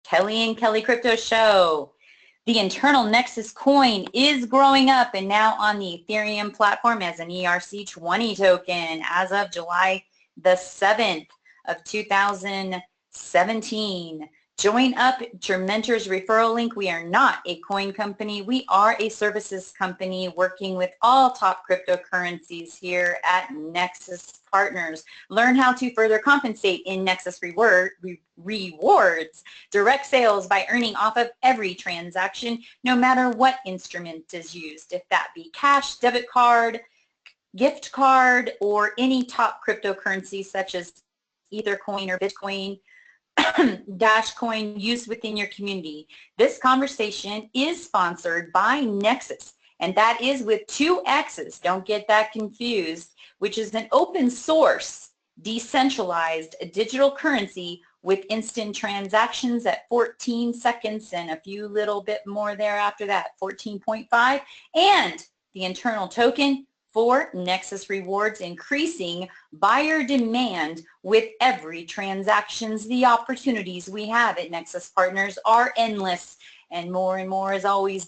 Kelly and Kelly Crypto Show. The internal Nexus coin is growing up and now on the Ethereum platform as an ERC20 token as of July the 7th of 2017. Join up your mentor's referral link. We are not a coin company. We are a services company working with all top cryptocurrencies here at Nexus Partners. Learn how to further compensate in Nexus rewards, direct sales by earning off of every transaction, no matter what instrument is used, if that be cash, debit card, gift card, or any top cryptocurrency such as Ethercoin or Bitcoin, Dashcoin used within your community. This conversation is sponsored by Nexus, and that is with 2 X's. Don't get that confused, which is an open source, decentralized digital currency with instant transactions at 14 seconds and a few little bit more there after that, 14.5, and the internal token for Nexus rewards, increasing buyer demand with every transactions. The opportunities we have at Nexus Partners are endless, and more is always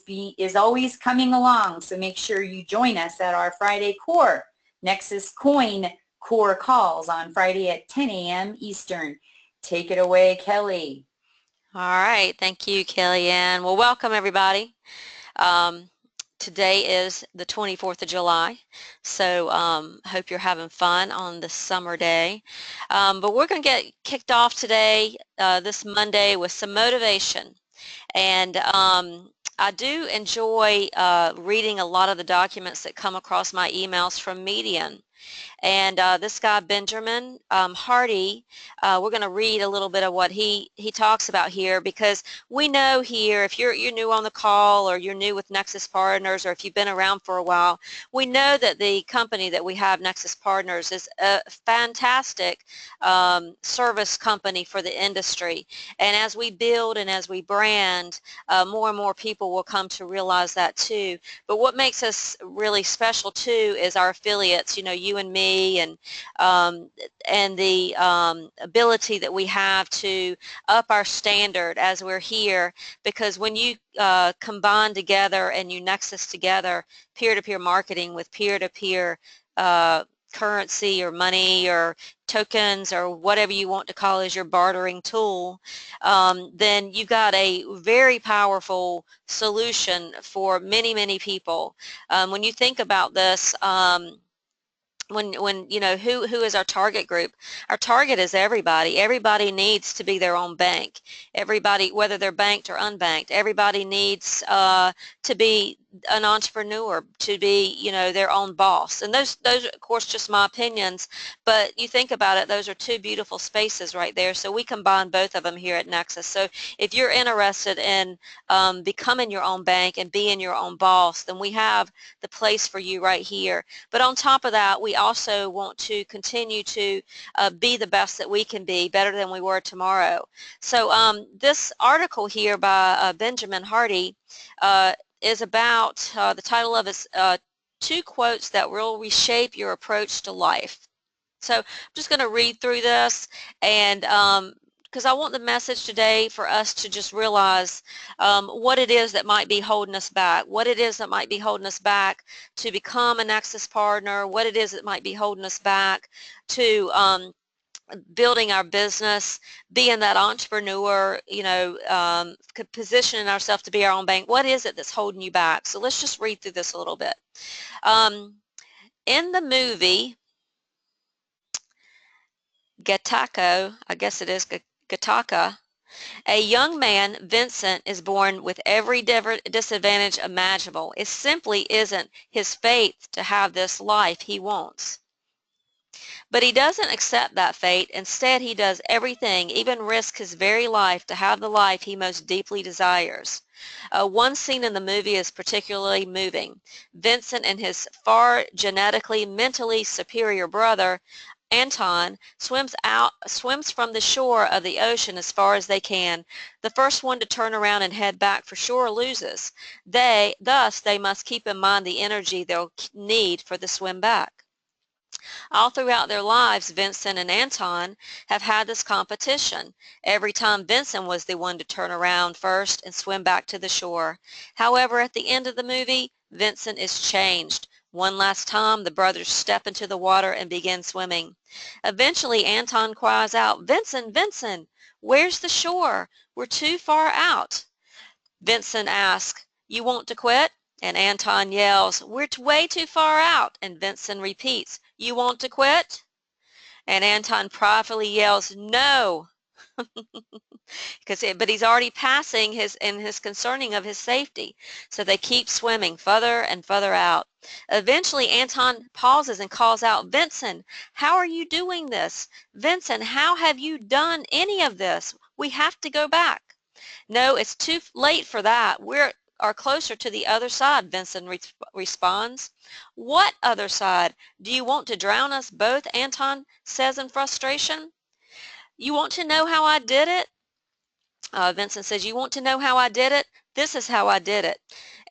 coming along. So make sure you join us at our Friday Core Nexus Coin Core calls on Friday at 10 a.m. Eastern. Take it away, Kelly. All right, thank you, Kellyanne. Well, welcome everybody. Today is the 24th of July, so hope you're having fun on this summer day. But we're going to get kicked off today, this Monday, with some motivation. And I do enjoy reading a lot of the documents that come across my emails from Median. And this guy, Benjamin Hardy, we're going to read a little bit of what he talks about here, because we know here, if you're new on the call, or you're new with Nexus Partners, or if you've been around for a while, we know that the company that we have, Nexus Partners, is a fantastic service company for the industry. And as we build and as we brand, more and more people will come to realize that too. But what makes us really special too is our affiliates, you know, you and me, and the ability that we have to up our standard as we're here, because when you combine together and you nexus together peer-to-peer marketing with peer-to-peer currency or money or tokens or whatever you want to call as your bartering tool, then you've got a very powerful solution for many people. When you think about this, when you know who is our target group, our target is everybody. Everybody needs to be their own bank. Everybody, whether they're banked or unbanked, everybody needs to be an entrepreneur, to be, you know, their own boss. And those are of course just my opinions, but you think about it, those are 2 beautiful spaces right there. So we combine both of them here at Nexus. So if you're interested in becoming your own bank and being your own boss, then we have the place for you right here. But on top of that, we also want to continue to be the best that we can be, better than we were tomorrow. So this article here by Benjamin Hardy is about, the title of it is 2 quotes that will reshape your approach to life. So I'm just going to read through this, and because I want the message today for us to just realize what it is that might be holding us back, what it is that might be holding us back to become a Nexus partner, what it is that might be holding us back to building our business, being that entrepreneur, you know, positioning ourselves to be our own bank. What is it that's holding you back? So let's just read through this a little bit. In the movie Gattaca, I guess it is Gattaca, a young man, Vincent, is born with every disadvantage imaginable. It simply isn't his fate to have this life he wants. But he doesn't accept that fate. Instead, he does everything, even risk his very life, to have the life he most deeply desires. One scene in the movie is particularly moving. Vincent and his far genetically, mentally superior brother, Anton, swims from the shore of the ocean as far as they can. The first one to turn around and head back for shore loses. Thus, they must keep in mind the energy they'll need for the swim back. All throughout their lives, Vincent and Anton have had this competition. Every time Vincent was the one to turn around first and swim back to the shore. However, at the end of the movie, Vincent is changed. One last time, the brothers step into the water and begin swimming. Eventually, Anton cries out, "Vincent, Vincent, where's the shore? We're too far out." Vincent asks, "You want to quit?" And Anton yells, "We're way too far out." And Vincent repeats, "You want to quit?" And Anton pridefully yells, "No." But he's already passing his concerning of his safety. So they keep swimming further and further out. Eventually, Anton pauses and calls out, "Vincent, how are you doing this? Vincent, how have you done any of this? We have to go back." "No, it's too late for that. Are closer to the other side," Vincent responds. "What other side? Do you want to drown us both?" Anton says in frustration. "You want to know how I did it?" Vincent says, "You want to know how I did it? This is how I did it."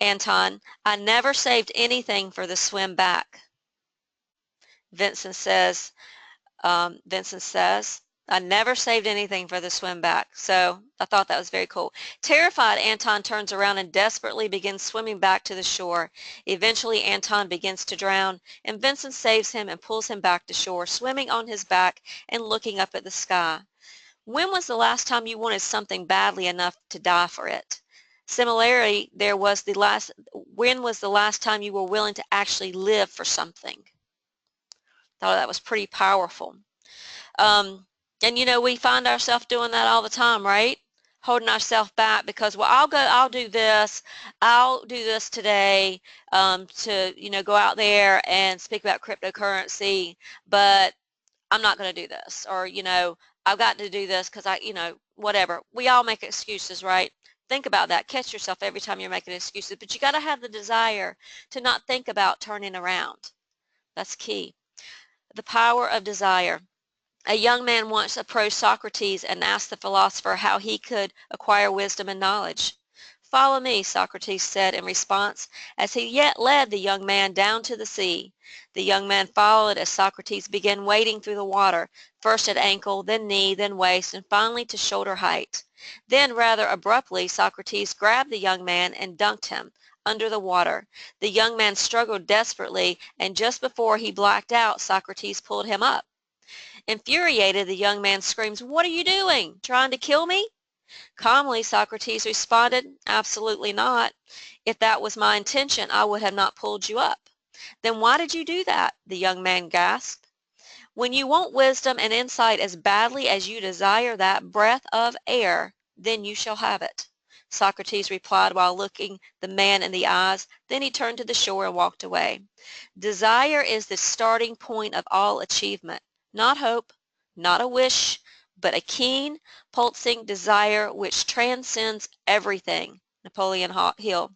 Anton, "I never saved anything for the swim back." Vincent says, Vincent says, "I never saved anything for the swim back." So I thought that was very cool. Terrified, Anton turns around and desperately begins swimming back to the shore. Eventually, Anton begins to drown, and Vincent saves him and pulls him back to shore, swimming on his back and looking up at the sky. When was the last time you wanted something badly enough to die for it? Similarly, when was the last time you were willing to actually live for something? Thought that was pretty powerful. Um, and we find ourselves doing that all the time, right? Holding ourselves back because, well, I'll do this today, to, go out there and speak about cryptocurrency, but I'm not going to do this, or, I've got to do this because whatever. We all make excuses, right? Think about that. Catch yourself every time you're making excuses, but you got to have the desire to not think about turning around. That's key. The power of desire. A young man once approached Socrates and asked the philosopher how he could acquire wisdom and knowledge. "Follow me," Socrates said in response, as he yet led the young man down to the sea. The young man followed as Socrates began wading through the water, first at ankle, then knee, then waist, and finally to shoulder height. Then, rather abruptly, Socrates grabbed the young man and dunked him under the water. The young man struggled desperately, and just before he blacked out, Socrates pulled him up. Infuriated, the young man screams, "What are you doing? Trying to kill me?" Calmly, Socrates responded, "Absolutely not. If that was my intention, I would have not pulled you up." "Then why did you do that?" the young man gasped. "When you want wisdom and insight as badly as you desire that breath of air, then you shall have it," Socrates replied while looking the man in the eyes. Then he turned to the shore and walked away. Desire is the starting point of all achievement. Not hope, not a wish, but a keen, pulsing desire which transcends everything. Napoleon Hill.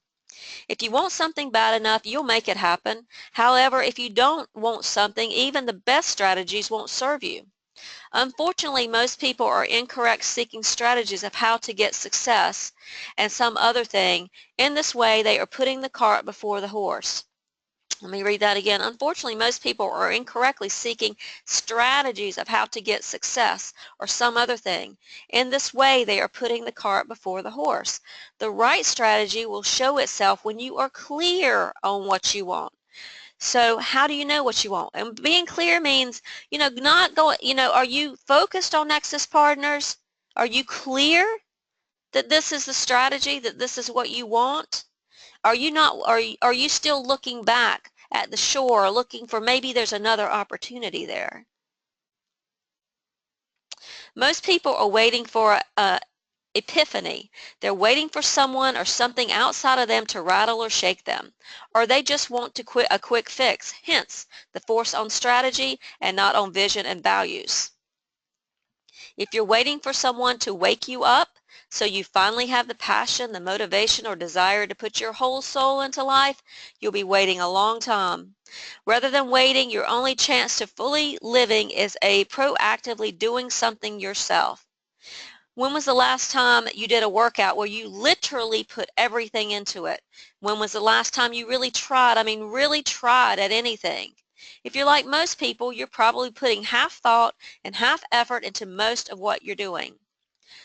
If you want something bad enough, you'll make it happen. However, if you don't want something, even the best strategies won't serve you. Unfortunately, most people are incorrect seeking strategies of how to get success and some other thing. In this way, they are putting the cart before the horse. Let me read that again. Unfortunately, most people are incorrectly seeking strategies of how to get success or some other thing. In this way, they are putting the cart before the horse. The right strategy will show itself when you are clear on what you want. So how do you know what you want? And being clear means, not going, are you focused on Nexus partners? Are you clear that this is the strategy, that this is what you want? Are you still looking back at the shore, looking for maybe there's another opportunity there? Most people are waiting for a epiphany. They're waiting for someone or something outside of them to rattle or shake them. Or they just want to quit a quick fix, hence the force on strategy and not on vision and values. If you're waiting for someone to wake you up so you finally have the passion, the motivation, or desire to put your whole soul into life, you'll be waiting a long time. Rather than waiting, your only chance to fully living is a proactively doing something yourself. When was the last time you did a workout where you literally put everything into it? When was the last time you really tried, really tried at anything? If you're like most people, you're probably putting half thought and half effort into most of what you're doing.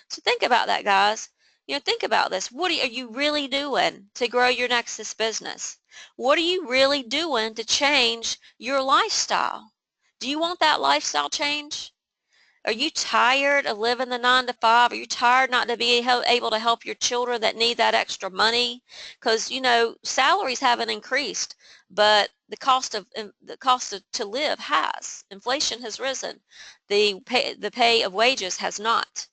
So think about that, guys. Think about this. What are you really doing to grow your Nexus business? What are you really doing to change your lifestyle? Do you want that lifestyle change? Are you tired of living the 9 to 5? Are you tired not to be able to help your children that need that extra money? Because salaries haven't increased, but the cost to live has. Inflation has risen. The pay of wages has not.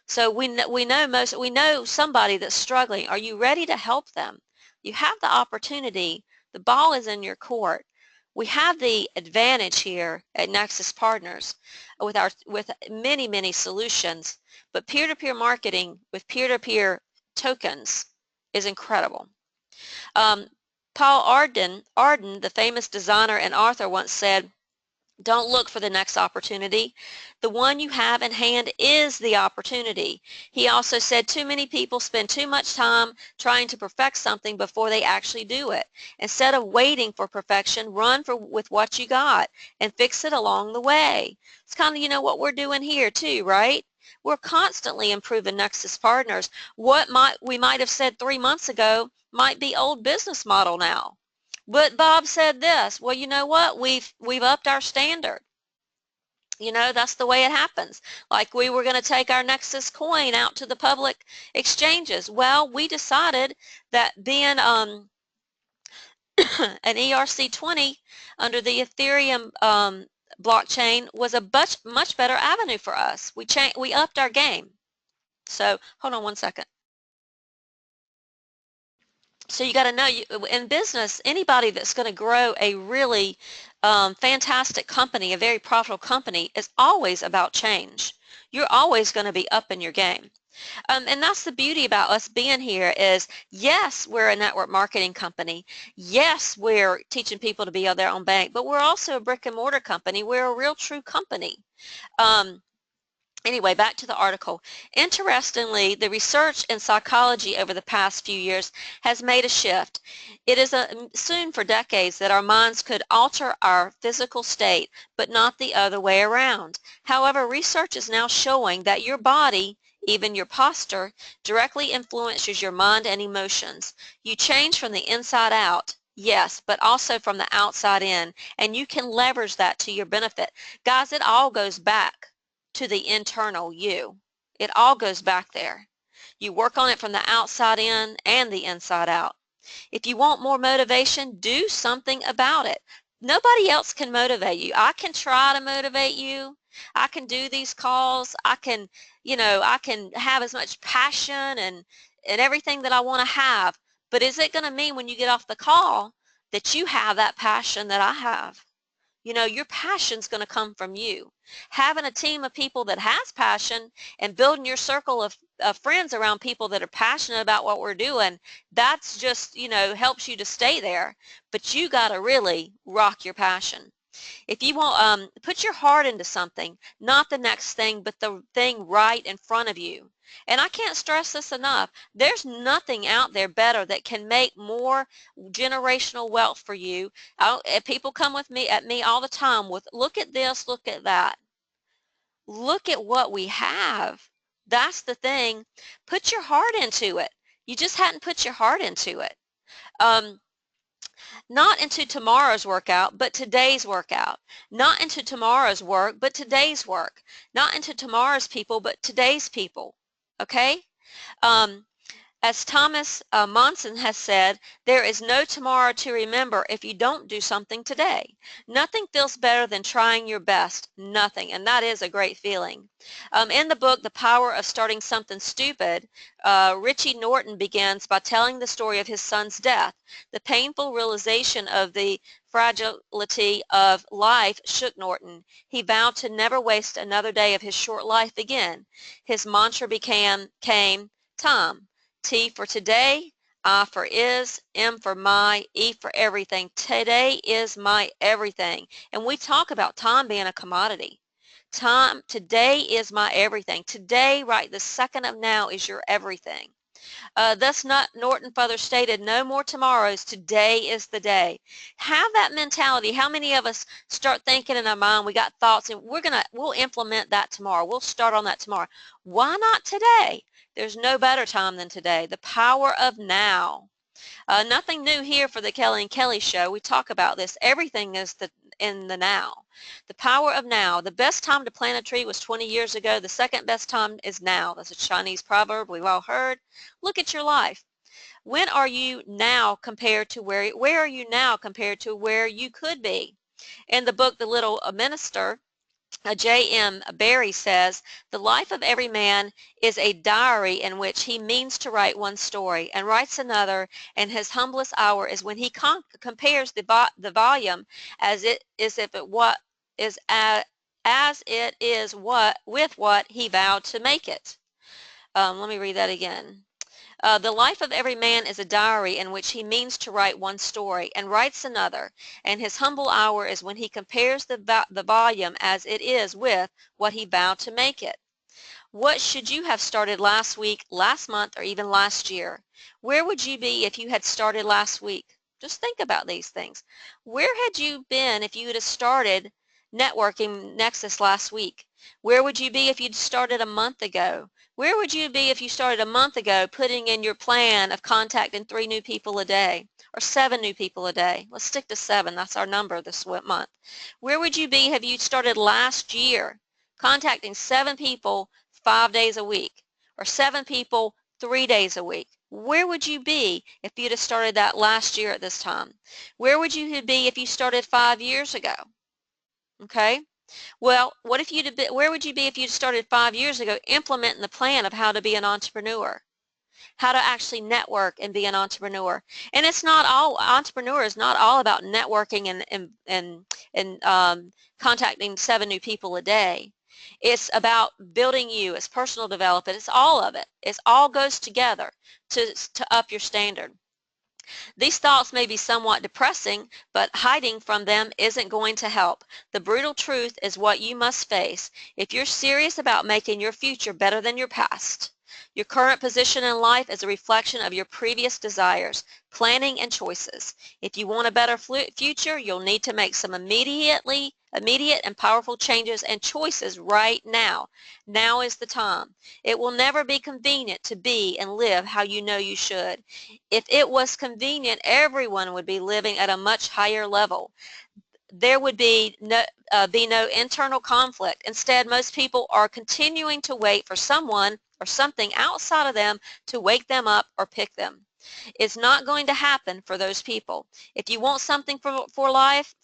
So we know somebody that's struggling. Are you ready to help them? You have the opportunity. The ball is in your court. We have the advantage here at Nexus Partners with many solutions, but peer-to-peer marketing with peer-to-peer tokens is incredible. Paul Arden, the famous designer and author, once said, "Don't look for the next opportunity. The one you have in hand is the opportunity." He also said, "Too many people spend too much time trying to perfect something before they actually do it. Instead of waiting for perfection, run with what you got and fix it along the way." It's kind of, what we're doing here too, right? We're constantly improving Nexus Partners. What we might have said 3 months ago might be old business model now. But Bob said this. Well, you know what? We've upped our standard. That's the way it happens. Like we were going to take our Nexus coin out to the public exchanges. Well, we decided that being an ERC20 under the Ethereum blockchain was a much better avenue for us. We upped our game. So hold on one second. So you got to know, in business, anybody that's going to grow a really fantastic company, a very profitable company, is always about change. You're always going to be up in your game. And that's the beauty about us being here is, yes, we're a network marketing company. Yes, we're teaching people to be their own bank, but we're also a brick and mortar company. We're a real true company. Anyway, back to the article. Interestingly, the research in psychology over the past few years has made a shift. It is assumed for decades that our minds could alter our physical state, but not the other way around. However, research is now showing that your body, even your posture, directly influences your mind and emotions. You change from the inside out, yes, but also from the outside in, and you can leverage that to your benefit. Guys, it all goes back to the internal you. It all goes back there. You work on it from the outside in and the inside out. If you want more motivation, do something about it. Nobody else can motivate you. I can try to motivate you. I can do these calls. I can have as much passion and everything that I want to have. But is it going to mean when you get off the call that you have that passion that I have? Your passion's going to come from you. Having a team of people that has passion and building your circle of friends around people that are passionate about what we're doing, that's just, helps you to stay there. But you got to really rock your passion. If you want, put your heart into something, not the next thing, but the thing right in front of you. And I can't stress this enough. There's nothing out there better that can make more generational wealth for you. People come at me all the time with, look at this, look at that. Look at what we have. That's the thing. Put your heart into it. You just hadn't put your heart into it. Not into tomorrow's workout, but today's workout. Not into tomorrow's work, but today's work. Not into tomorrow's people, but today's people. Okay? As Thomas Monson has said, there is no tomorrow to remember if you don't do something today. Nothing feels better than trying your best. Nothing. And that is a great feeling. In the book, The Power of Starting Something Stupid, Richie Norton begins by telling the story of his son's death. The painful realization of the fragility of life shook Norton. He vowed to never waste another day of his short life again. His mantra came, Tom. T for today, I for is, M for my, E for everything. Today is my everything. And we talk about time being a commodity. Time, today is my everything. Today, right this second of now, is your everything. Thus Norton further stated, no more tomorrows, today is the day. Have that mentality. How many of us start thinking in our mind, we got thoughts, and we'll implement that tomorrow. We'll start on that tomorrow. Why not today? There's no better time than today. The power of now. Nothing new here for the Kelly and Kelly show. We talk about this. Everything is in the now. The power of now. The best time to plant a tree was 20 years ago. The second best time is now. That's a Chinese proverb we've all heard. Look at your life. When are you now compared to where are you now compared to where you could be? In the book, The Little Minister, J.M. Barrie says, the life of every man is a diary in which he means to write one story and writes another, and his humblest hour is when he compares the volume as it is if it what is as it is with what he vowed to make it. Let me read that again. The life of every man is a diary in which he means to write one story and writes another, and his humble hour is when he compares the volume as it is with what he vowed to make it. What should you have started last week, last month, or even last year? Where would you be if you had started last week? Just think about these things. Where had you been if you had started networking Nexus last week? Where would you be if you'd started a month ago? Where would you be if you started a month ago putting in your plan of contacting 3 new people a day or 7 new people a day? Let's stick to 7. That's our number this month. Where would you be if you started last year contacting 7 people 5 days a week or 7 people 3 days a week? Where would you be if you'd have started that last year at this time? Where would you be if you started 5 years ago? Okay? Well, where would you be if you'd started 5 years ago implementing the plan of how to be an entrepreneur, how to actually network and be an entrepreneur? And it's not all, entrepreneur is not all about networking and contacting 7 new people a day. It's about building you, it's personal development, it's all of it. It all goes together to up your standard. These thoughts may be somewhat depressing, but hiding from them isn't going to help. The brutal truth is what you must face if you're serious about making your future better than your past. Your current position in life is a reflection of your previous desires, planning, and choices. If you want a better future, you'll need to make some immediate and powerful changes and choices right now. Now is the time. It will never be convenient to be and live how you know you should. If it was convenient, everyone would be living at a much higher level. There would be no internal conflict. Instead, most people are continuing to wait for someone or something outside of them to wake them up or pick them. It's not going to happen for those people. If you want something from life,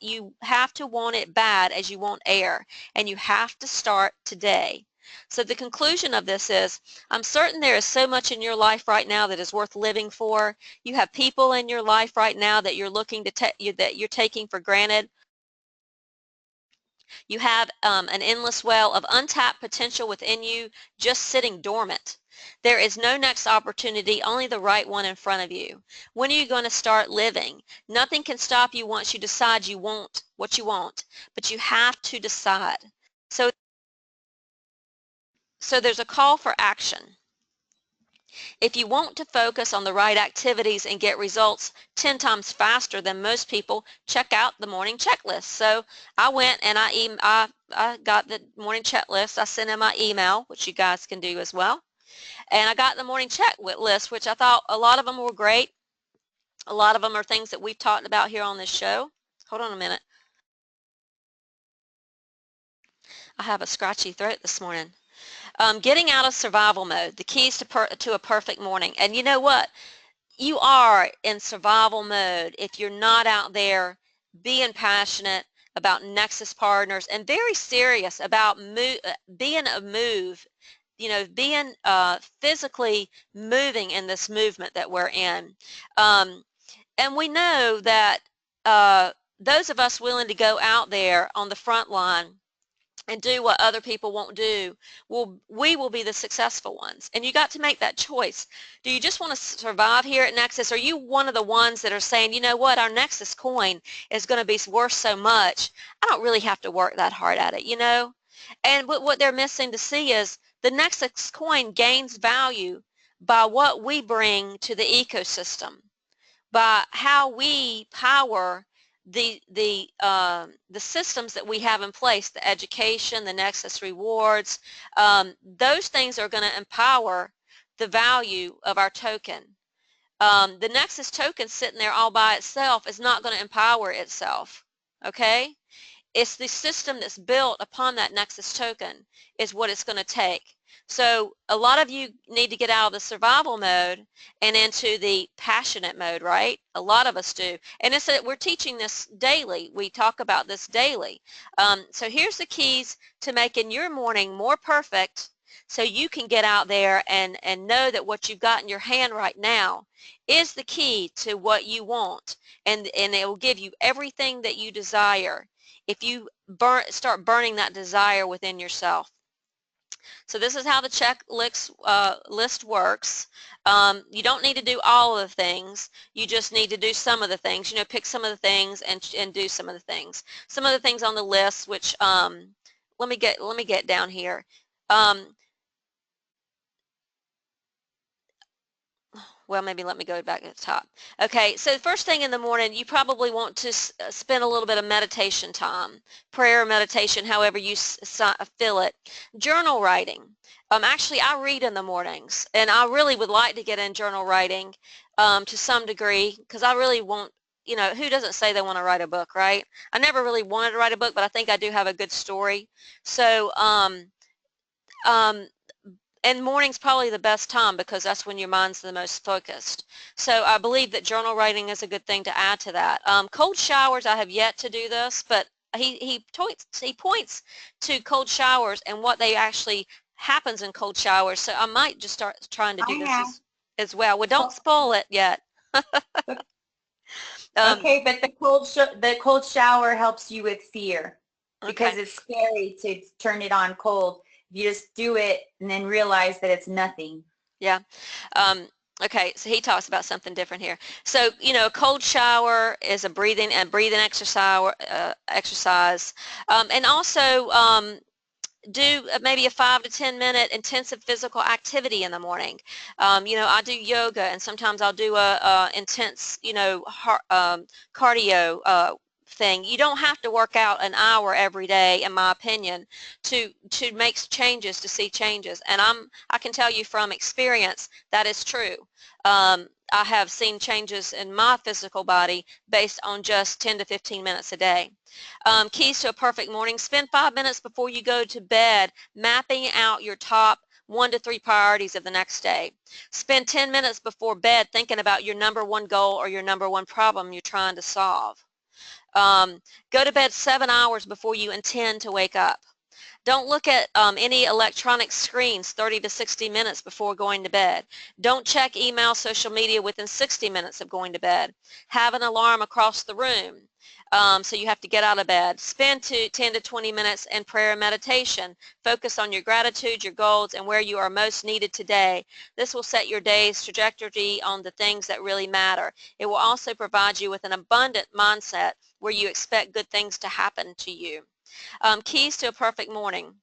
you have to want it bad as you want air, and you have to start today. So the conclusion of this is, I'm certain there is so much in your life right now that is worth living for. You have people in your life right now that you're looking to that you're taking for granted. You have an endless well of untapped potential within you just sitting dormant. There is no next opportunity, only the right one in front of you. When are you going to start living? Nothing can stop you once you decide you want what you want, but you have to decide. So there's a call for action. If you want to focus on the right activities and get results 10 times faster than most people, check out the morning checklist. So I went and I got the morning checklist. I sent in my email, which you guys can do as well. And I got the morning checklist, which I thought a lot of them were great. A lot of them are things that we've talked about here on this show. Hold on a minute. I have a scratchy throat this morning. Getting out of survival mode, the keys to a perfect morning. And you know what? You are in survival mode if you're not out there being passionate about Nexus partners and very serious about being being physically moving in this movement that we're in. And we know that those of us willing to go out there on the front line and do what other people won't do, we will be the successful ones. And you got to make that choice. Do you just want to survive here at Nexus? Are you one of the ones that are saying, you know what, our Nexus coin is going to be worth so much, I don't really have to work that hard at it, you know? And what they're missing to see is the Nexus coin gains value by what we bring to the ecosystem, by how we power the systems that we have in place, the education, the Nexus rewards. Those things are going to empower the value of our token. The Nexus token sitting there all by itself is not going to empower itself, okay? It's the system that's built upon that Nexus token is what it's going to take. So a lot of you need to get out of the survival mode and into the passionate mode, right? A lot of us do. And it's that we're teaching this daily. We talk about this daily. So here's the keys to making your morning more perfect so you can get out there and know that what you've got in your hand right now is the key to what you want. And it will give you everything that you desire if you start burning that desire within yourself. So this is how the checklist list works. You don't need to do all of the things. You just need to do some of the things. You know, pick some of the things and do some of the things. Some of the things on the list, which let me get down here. Well, maybe let me go back to the top. Okay, so the first thing in the morning, you probably want to spend a little bit of meditation time, prayer, meditation, however you feel it. Journal writing. Actually, I read in the mornings, and I really would like to get in journal writing to some degree, because I really want, you know, who doesn't say they want to write a book, right? I never really wanted to write a book, but I think I do have a good story. So, and morning's probably the best time because that's when your mind's the most focused. So I believe that journal writing is a good thing to add to that. Cold showers, I have yet to do this, but he points to cold showers and what they actually happens in cold showers. So I might just start trying to do this as well. Well, don't spoil it yet. Okay, but the cold shower helps you with fear because it's scary to turn it on cold. You just do it and then realize that it's nothing. Yeah. Okay, so he talks about something different here. So, you know, a cold shower is a breathing exercise. And also do maybe a 5 to 10 minute intensive physical activity in the morning. You know, I do yoga, and sometimes I'll do a intense, you know, cardio thing. You don't have to work out an hour every day, in my opinion, to make changes, to see changes. And I can tell you from experience that is true. I have seen changes in my physical body based on just 10 to 15 minutes a day. Keys to a perfect morning: spend 5 minutes before you go to bed mapping out your top 1 to 3 priorities of the next day. Spend 10 minutes before bed thinking about your #1 goal or your #1 problem you're trying to solve. Go to bed 7 hours before you intend to wake up. Don't look at any electronic screens 30 to 60 minutes before going to bed. Don't check email, social media within 60 minutes of going to bed. Have an alarm across the room. So you have to get out of bed. Spend 10 to 20 minutes in prayer and meditation. Focus on your gratitude, your goals, and where you are most needed today. This will set your day's trajectory on the things that really matter. It will also provide you with an abundant mindset where you expect good things to happen to you. Keys to a perfect morning: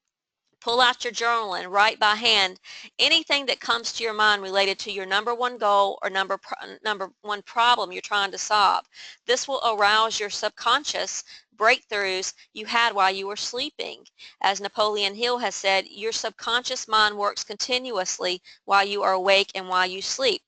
pull out your journal and write by hand anything that comes to your mind related to your #1 goal or #1 problem you're trying to solve. This will arouse your subconscious breakthroughs you had while you were sleeping. As Napoleon Hill has said, your subconscious mind works continuously while you are awake and while you sleep.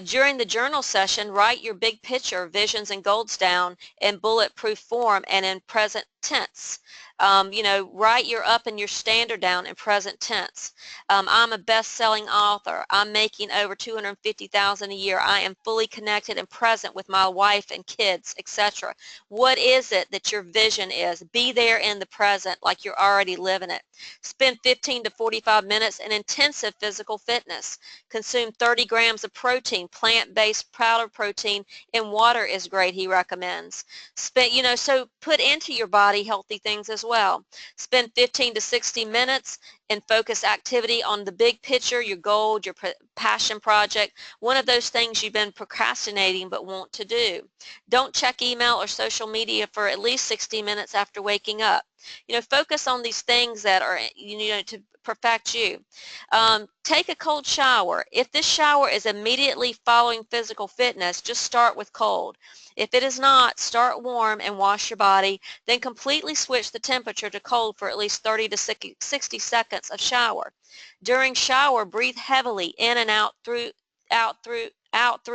During the journal session, write your big picture, visions, and goals down in bulletproof form and in present tense. You know, write your up and your standard down in present tense. I'm a best-selling author. I'm making over $250,000 a year. I am fully connected and present with my wife and kids, etc. What is it that your vision is? Be there in the present like you're already living it. Spend 15 to 45 minutes in intensive physical fitness. Consume 30 grams of protein. Plant-based powder protein in water is great, he recommends. You know, so put into your body healthy things as well. Spend 15 to 60 minutes in focused activity on the big picture, your goal, your passion project, one of those things you've been procrastinating but want to do. Don't check email or social media for at least 60 minutes after waking up. Focus on these things that are, to perfect you. Take a cold shower. If this shower is immediately following physical fitness, just start with cold. If it is not, start warm and wash your body, then completely switch the temperature to cold for at least 30 to 60 seconds of shower. During shower, breathe heavily in and out through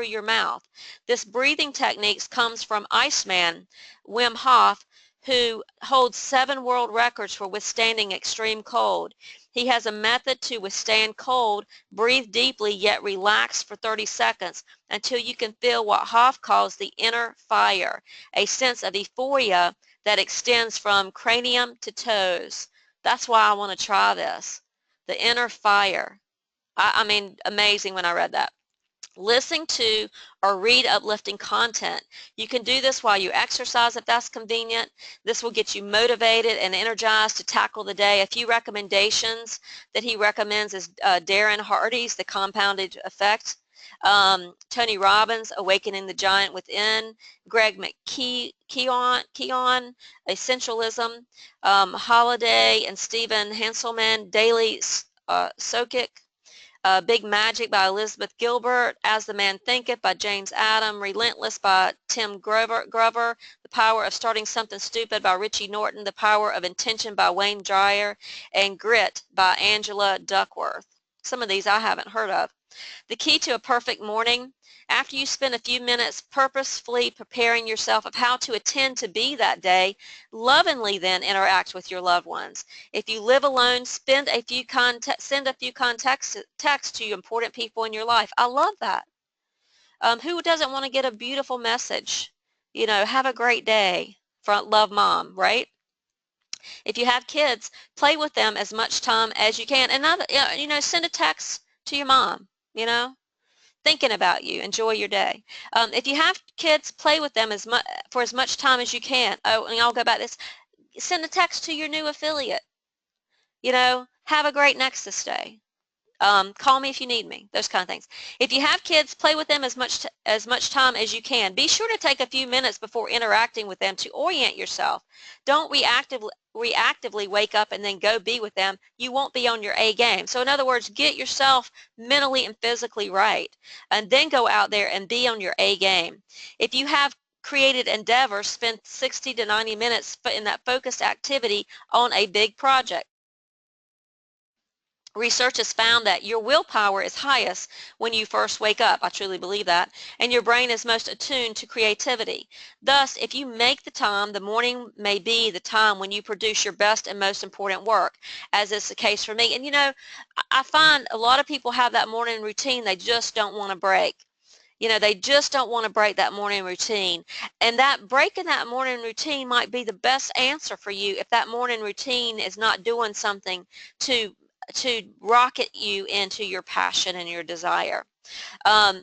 your mouth. This breathing technique comes from Iceman Wim Hof, who holds 7 world records for withstanding extreme cold. He has a method to withstand cold. Breathe deeply yet relax for 30 seconds until you can feel what Hof calls the inner fire, a sense of euphoria that extends from cranium to toes. That's why I want to try this. The inner fire. I mean, amazing when I read that. Listening to or read uplifting content. You can do this while you exercise if that's convenient. This will get you motivated and energized to tackle the day. A few recommendations that he recommends is Darren Hardy's The Compounded Effect, Tony Robbins' Awakening the Giant Within, Greg McKeown, Essentialism, Holiday and Stephen Hanselman, Daily Sokic, Big Magic by Elizabeth Gilbert, As the Man Thinketh by James Adam, Relentless by Tim Grover, The Power of Starting Something Stupid by Richie Norton, The Power of Intention by Wayne Dyer, and Grit by Angela Duckworth. Some of these I haven't heard of. The key to a perfect morning: after you spend a few minutes purposefully preparing yourself of how to attend to be that day, lovingly then interact with your loved ones. If you live alone, send a few texts to important people in your life. I love that. Who doesn't want to get a beautiful message? Have a great day from Love Mom, right? If you have kids, play with them as much time as you can. And send a text to your mom, thinking about you. Enjoy your day. If you have kids, play with them for as much time as you can. Oh, and I'll go back to this. Send a text to your new affiliate. Have a great Nexus Day. Call me if you need me, those kind of things. If you have kids, play with them as much time as you can. Be sure to take a few minutes before interacting with them to orient yourself. Don't reactively wake up and then go be with them. You won't be on your A game. So in other words, get yourself mentally and physically right, and then go out there and be on your A game. If you have created endeavors, spend 60 to 90 minutes in that focused activity on a big project. Research has found that your willpower is highest when you first wake up. I truly believe that. And your brain is most attuned to creativity. Thus, if you make the time, the morning may be the time when you produce your best and most important work, as is the case for me. And I find a lot of people have that morning routine they just don't want to break. They just don't want to break that morning routine. And that breaking that morning routine might be the best answer for you if that morning routine is not doing something to rocket you into your passion and your desire.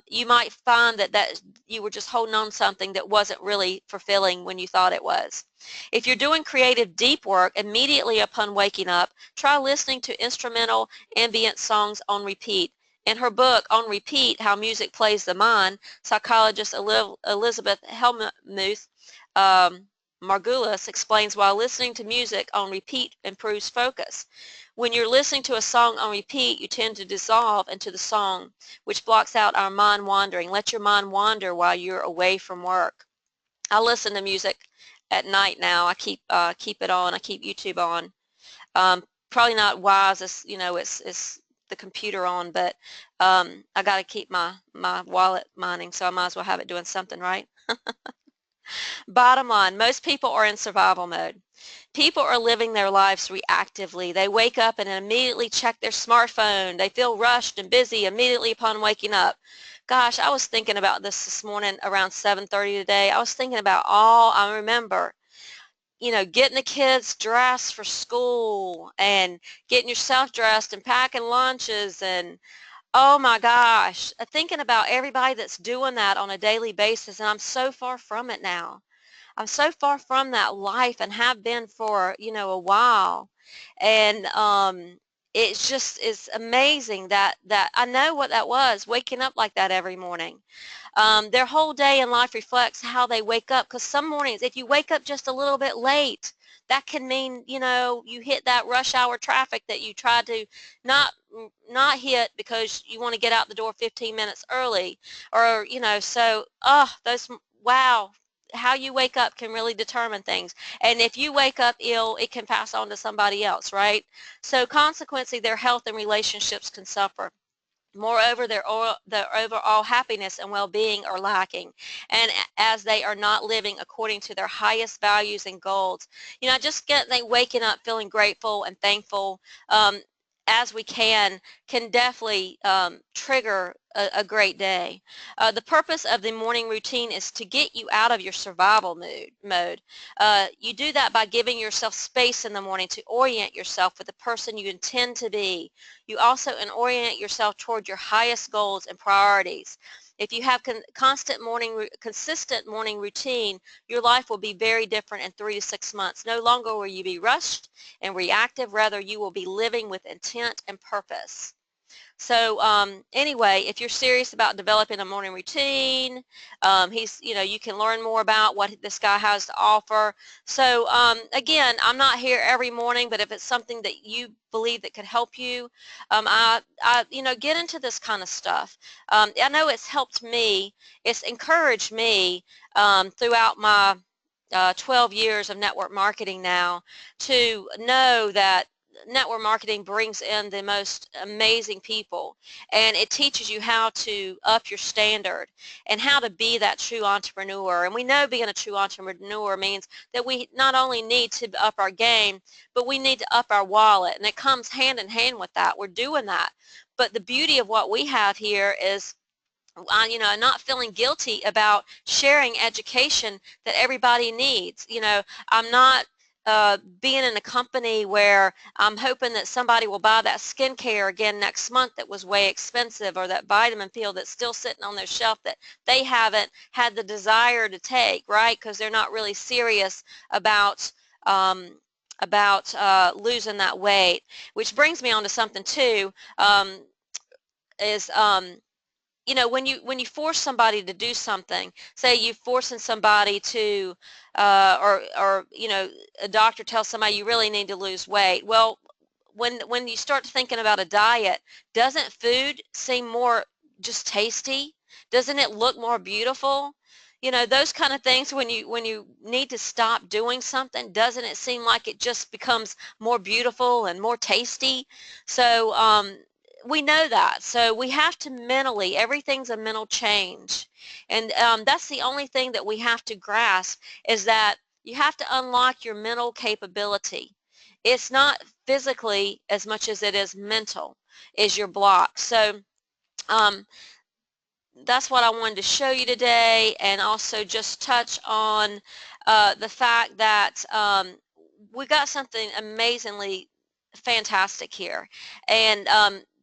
You might find that you were just holding on to something that wasn't really fulfilling when you thought it was. If you're doing creative deep work immediately upon waking up, try listening to instrumental ambient songs on repeat. In her book, On Repeat, How Music Plays the Mind, psychologist Elizabeth Helmuth Margulis explains why listening to music on repeat improves focus. When you're listening to a song on repeat, you tend to dissolve into the song, which blocks out our mind wandering. Let your mind wander while you're away from work. I listen to music at night now. I keep it on. I keep YouTube on. Probably not wise as it's the computer on, but I got to keep my wallet mining, so I might as well have it doing something, right? Bottom line, most people are in survival mode. People are living their lives reactively. They wake up and immediately check their smartphone. They feel rushed and busy immediately upon waking up. Gosh, I was thinking about this morning around 7:30 today. I was thinking about I remember, getting the kids dressed for school and getting yourself dressed and packing lunches and oh my gosh, thinking about everybody that's doing that on a daily basis, and I'm so far from it now. I'm so far from that life and have been for, a while. And it's just is amazing that I know what that was, waking up like that every morning. Their whole day in life reflects how they wake up, because some mornings, if you wake up just a little bit late, That can mean, you know, you hit that rush hour traffic that you tried to not hit because you want to get out the door 15 minutes early, or, you know, so, those, wow, how you wake up can really determine things. And if you wake up ill, it can pass on to somebody else, right? So consequently, their health and relationships can suffer. Moreover, their overall happiness and well-being are lacking, and as they are not living according to their highest values and goals. You know, just waking up feeling grateful and thankful as we can definitely trigger a great day. The purpose of the morning routine is to get you out of your survival mode. You do that by giving yourself space in the morning to orient yourself with the person you intend to be. You also orient yourself toward your highest goals and priorities. If you have consistent morning routine, your life will be very different in 3 to 6 months. No longer will you be rushed and reactive. Rather, you will be living with intent and purpose. So anyway, if you're serious about developing a morning routine, you can learn more about what this guy has to offer. So again, I'm not here every morning, but if it's something that you believe that could help you, get into this kind of stuff. I know it's helped me. It's encouraged me throughout my 12 years of network marketing now to know that network marketing brings in the most amazing people, and it teaches you how to up your standard and how to be that true entrepreneur. And we know being a true entrepreneur means that we not only need to up our game, but we need to up our wallet, and it comes hand in hand with that. We're doing that. But the beauty of what we have here is not feeling guilty about sharing education that everybody needs. I'm not being in a company where I'm hoping that somebody will buy that skincare again next month that was way expensive, or that vitamin pill that's still sitting on their shelf that they haven't had the desire to take, right? Because they're not really serious about losing that weight. Which brings me on to something too, is when you force somebody to do something, say you're forcing somebody to, a doctor tells somebody you really need to lose weight. Well, when you start thinking about a diet, doesn't food seem more just tasty? Doesn't it look more beautiful? Those kind of things. When you need to stop doing something, doesn't it seem like it just becomes more beautiful and more tasty? So we know that. So we have to mentally, everything's a mental change. And that's the only thing that we have to grasp, is that you have to unlock your mental capability. It's not physically as much as it is mental, is your block. So um, that's what I wanted to show you today, and also just touch on the fact that we got something amazingly fantastic here. And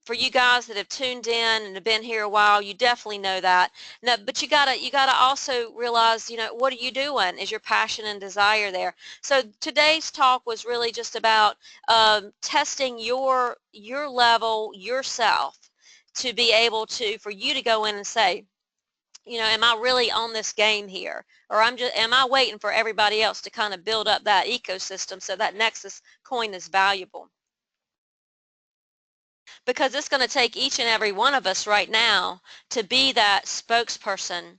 for you guys that have tuned in and have been here a while, you definitely know that. No, but you gotta also realize, what are you doing? Is your passion and desire there? So today's talk was really just about testing your level yourself, to be able to, for you to go in and say, am I really on this game here? Or am I waiting for everybody else to kind of build up that ecosystem so that Nexus coin is valuable? Because it's going to take each and every one of us right now to be that spokesperson,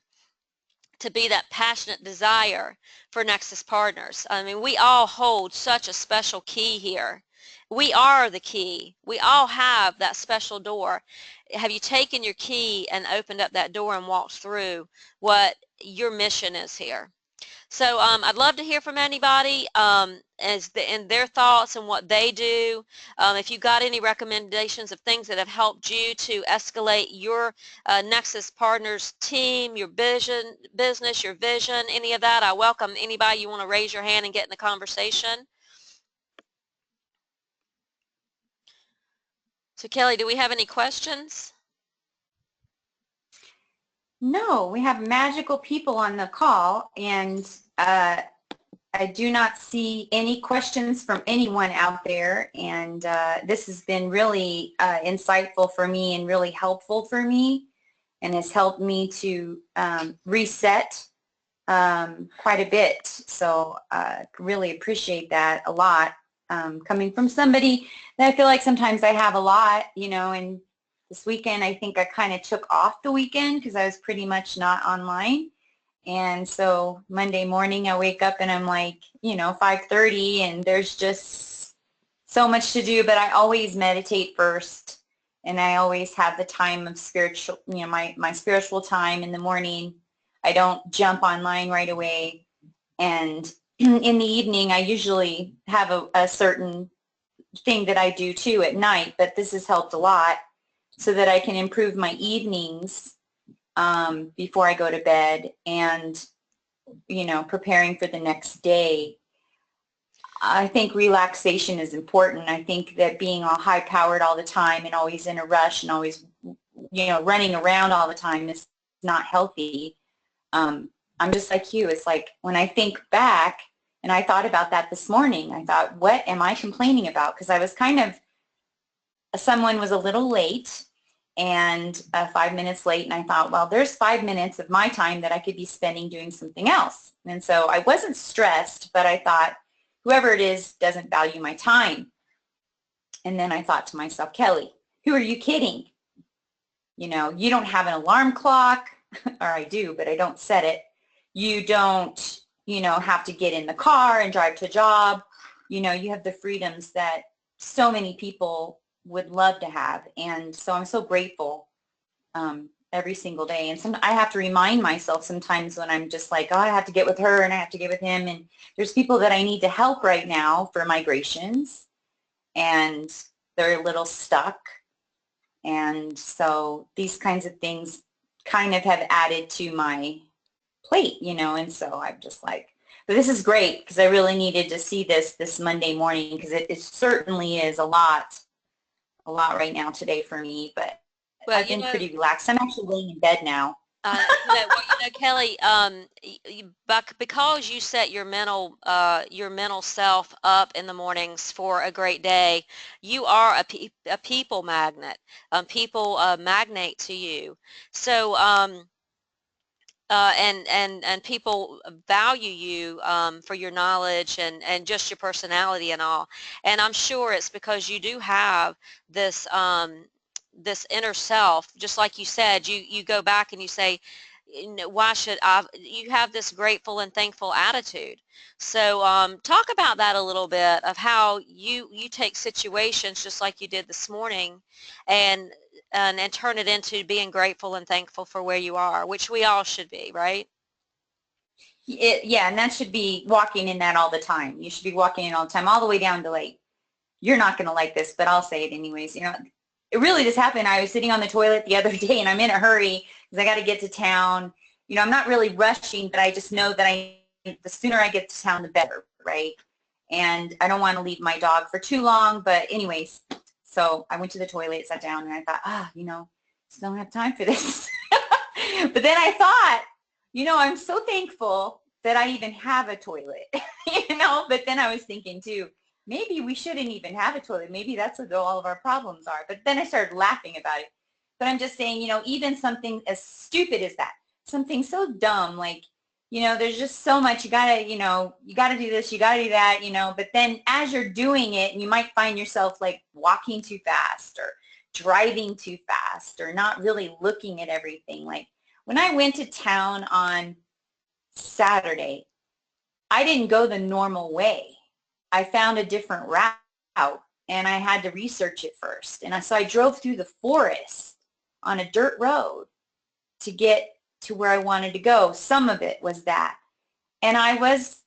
to be that passionate desire for Nexus partners. I mean, we all hold such a special key here. We are the key. We all have that special door. Have you taken your key and opened up that door and walked through what your mission is here? So I'd love to hear from anybody and their thoughts and what they do. If you got any recommendations of things that have helped you to escalate your Nexus Partners team, your business, your vision, any of that, I welcome anybody. You want to raise your hand and get in the conversation. So Kelly, do we have any questions? No, we have magical people on the call, and I do not see any questions from anyone out there, and this has been really insightful for me and really helpful for me, and has helped me to reset quite a bit. So really appreciate that a lot, coming from somebody that I feel like sometimes I have a lot, and this weekend I think I kind of took off the weekend because I was pretty much not online. And so Monday morning I wake up and I'm like, 5:30, and there's just so much to do, but I always meditate first, and I always have the time of spiritual, my spiritual time in the morning. I don't jump online right away. And in the evening, I usually have a certain thing that I do too at night, but this has helped a lot so that I can improve my evenings before I go to bed, and, preparing for the next day. I think relaxation is important. I think that being all high-powered all the time and always in a rush and always, running around all the time is not healthy. I'm just like you. It's like when I think back, and I thought about that this morning, I thought, what am I complaining about? Because I was someone was a little late, and 5 minutes late, and I thought, well, there's 5 minutes of my time that I could be spending doing something else. And so I wasn't stressed, but I thought, whoever it is doesn't value my time. And then I thought to myself, Kelly, who are you kidding? You don't have an alarm clock, or I do, but I don't set it. You don't, have to get in the car and drive to a job. You have the freedoms that so many people would love to have. And so I'm so grateful every single day. And I have to remind myself sometimes when I'm just like, oh, I have to get with her and I have to get with him. And there's people that I need to help right now for migrations, and they're a little stuck. And so these kinds of things kind of have added to my plate, and so I'm just like, but this is great because I really needed to see this Monday morning, because it certainly is a lot right now today for me, but Well, I've been pretty relaxed. I'm actually laying in bed now. Kelly, because you set your mental self up in the mornings for a great day, you are a people magnet. People magnate to you. So, and people value you for your knowledge and just your personality and all. And I'm sure it's because you do have this this inner self, just like you said. You go back and you say, why should I? You have this grateful and thankful attitude. So talk about that a little bit, of how you take situations just like you did this morning, and and turn it into being grateful and thankful for where you are, which we all should be, right? Yeah, and that should be walking in that all the time. You should be walking in all the time, all the way down to, like, you're not going to like this, but I'll say it anyways. It really just happened. I was sitting on the toilet the other day, and I'm in a hurry because I got to get to town. I'm not really rushing, but I just know that the sooner I get to town, the better, right? And I don't want to leave my dog for too long, but anyways, so I went to the toilet, sat down, and I thought, still don't have time for this. But then I thought, I'm so thankful that I even have a toilet, but then I was thinking too, maybe we shouldn't even have a toilet. Maybe that's what all of our problems are. But then I started laughing about it. But I'm just saying, even something as stupid as that, something so dumb, like, there's just so much. You gotta do this, you gotta do that, but then as you're doing it, you might find yourself like walking too fast or driving too fast or not really looking at everything. Like when I went to town on Saturday, I didn't go the normal way. I found a different route, and I had to research it first. And so I drove through the forest on a dirt road to get to where I wanted to go. Some of it was that. And I was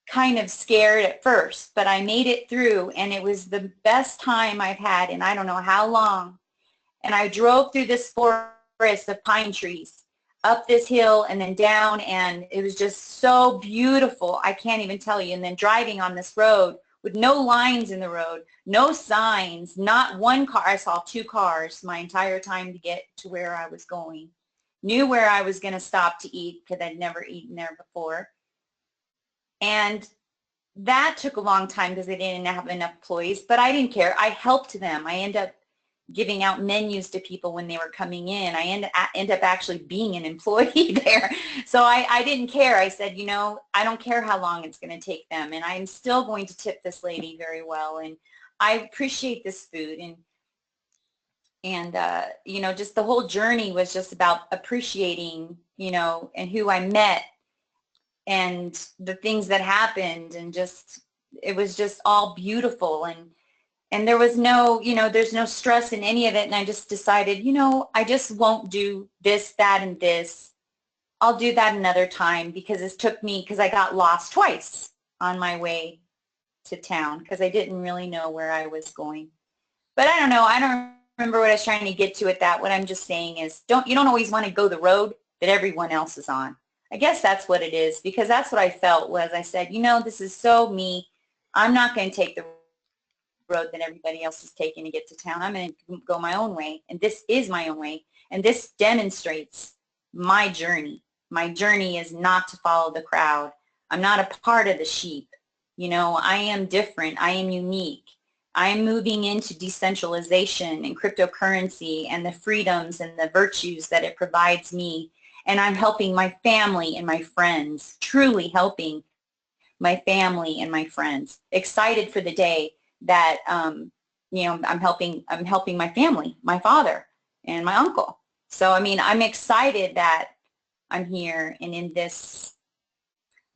kind of scared at first, but I made it through, and it was the best time I've had in I don't know how long. And I drove through this forest of pine trees, up this hill and then down, and it was just so beautiful. I can't even tell you. And then driving on this road with no lines in the road, no signs, not one car. I saw two cars my entire time to get to where I was going. Knew where I was going to stop to eat because I'd never eaten there before. And that took a long time because they didn't have enough employees, but I didn't care. I helped them. I ended up giving out menus to people when they were coming in. I end up actually being an employee there. So I didn't care. I said, you know, I don't care how long it's going to take them, and I'm still going to tip this lady very well, and I appreciate this food. And you know, just the whole journey was just about appreciating, you know, and who I met and the things that happened, and just, it was just all beautiful. And there was no, you know, there's no stress in any of it. And I just decided, you know, I just won't do this, that, and this. I'll do that another time, because it took me, because I got lost twice on my way to town because I didn't really know where I was going. But I don't know. I don't remember what I was trying to get to at that. What I'm just saying is, you don't always want to go the road that everyone else is on. I guess that's what it is, because that's what I felt. Was I said, you know, this is so me. I'm not going to take the road that everybody else is taking to get to town. I'm going to go my own way, and this is my own way, and this demonstrates my journey. My journey is not to follow the crowd. I'm not a part of the sheep. You know, I am different. I am unique. I am moving into decentralization and cryptocurrency and the freedoms and the virtues that it provides me. And I'm helping my family and my friends, truly helping my family and my friends. Excited for the day that, you know, I'm helping my family, my father and my uncle. So, I mean, I'm excited that I'm here and in this.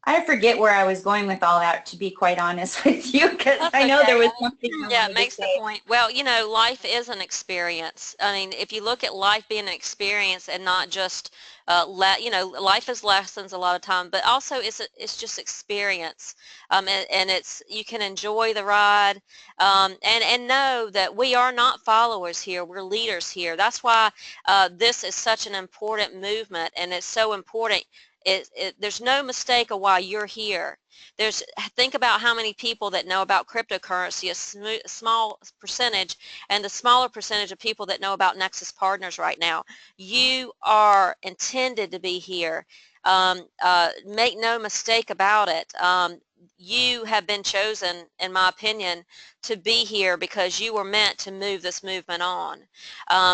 I forget where I was going with all that, to be quite honest with you, because That's I know okay. there was something I Yeah, wanted it to makes the say. point. Well, you know, life is an experience. I mean, if you look at life being an experience and not just, you know, life is lessons a lot of time, but also it's just experience. And it's, you can enjoy the ride, and know that we are not followers here. We're leaders here. That's why this is such an important movement, and it's so important. There's no mistake of why you're here. Think about how many people that know about cryptocurrency, a small percentage, and the smaller percentage of people that know about Nexus Partners right now. You are intended to be here. Make no mistake about it. You have been chosen, in my opinion, to be here because you were meant to move this movement on.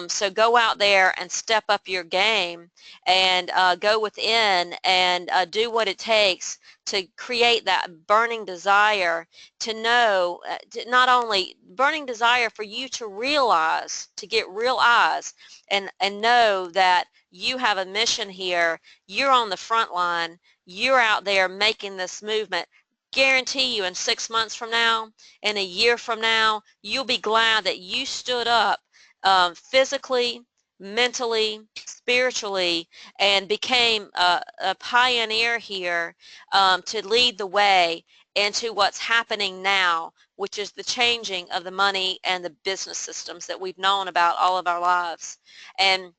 So go out there and step up your game, and go within and do what it takes to create that burning desire to know, not only burning desire for you to realize, to get real eyes and know that you have a mission here. You're on the front line. You're out there making this movement. Guarantee you in 6 months from now, in a year from now, you'll be glad that you stood up, physically, mentally, spiritually, and became a pioneer here, to lead the way into what's happening now, which is the changing of the money and the business systems that we've known about all of our lives. And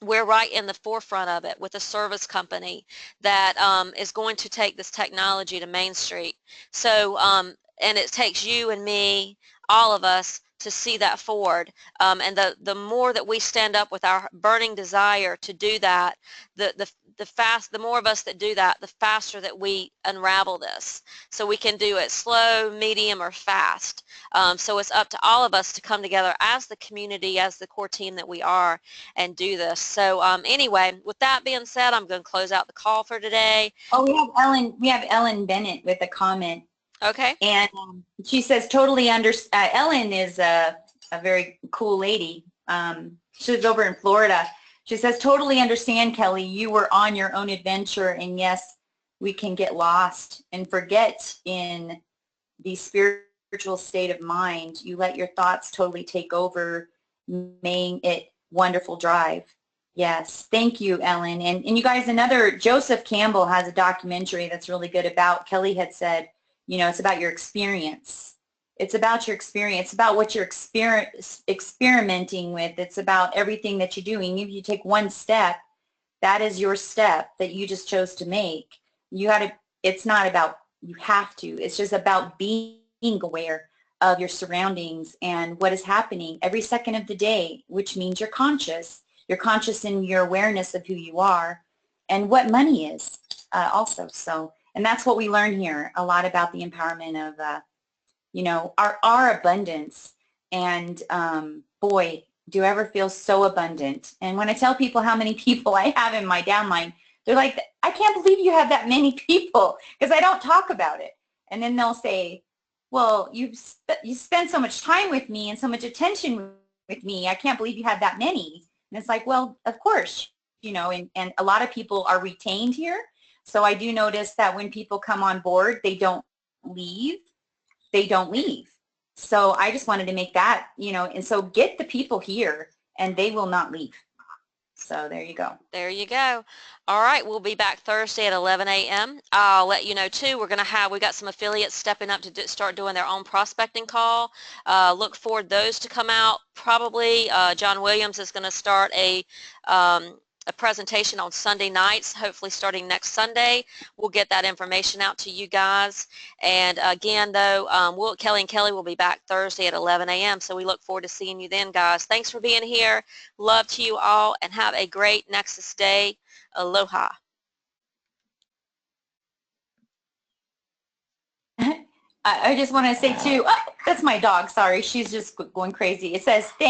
we're right in the forefront of it with a service company that is going to take this technology to Main Street. So, and it takes you and me, all of us, to see that forward. And the more that we stand up with our burning desire to do that, the more of us that do that, the faster that we unravel this. So we can do it slow, medium, or fast. So it's up to all of us to come together as the community, as the core team that we are, and do this. So anyway, with that being said, I'm going to close out the call for today. Oh, we have Ellen Bennett with a comment. Okay. And she says, totally Ellen is a very cool lady. She's over in Florida. She says, totally understand, Kelly. You were on your own adventure, and yes, we can get lost and forget in the spiritual state of mind. You let your thoughts totally take over, making it wonderful drive. Yes, thank you, Ellen. And you guys, Joseph Campbell has a documentary that's really good about, Kelly had said, you know, it's about your experience. It's about your experience, about what you're experimenting with. It's about everything that you're doing. If you take one step, that is your step that you just chose to make. It's not about you have to. It's just about being aware of your surroundings and what is happening every second of the day, which means you're conscious. You're conscious in your awareness of who you are and what money is also. So, and that's what we learn here, a lot about the empowerment of, you know, our abundance. And boy, do ever feel so abundant. And when I tell people how many people I have in my downline, they're like, I can't believe you have that many people, because I don't talk about it. And then they'll say, well, you spend so much time with me and so much attention with me. I can't believe you have that many. And it's like, well, of course, and a lot of people are retained here. So I do notice that when people come on board, they don't leave. They don't leave. So I just wanted to make that, and so get the people here and they will not leave. So there you go. There you go. All right, we'll be back Thursday at 11 a.m. I'll let you know too. We got some affiliates stepping up to start doing their own prospecting call. Look for those to come out. Probably John Williams is going to start a presentation on Sunday nights, hopefully starting next Sunday. We'll get that information out to you guys. And again, though, Kelly and Kelly will be back Thursday at 11 a.m. So we look forward to seeing you then, guys. Thanks for being here. Love to you all, and have a great Nexus day. Aloha. I just want to say too, oh, that's my dog. Sorry, she's just going crazy. It says,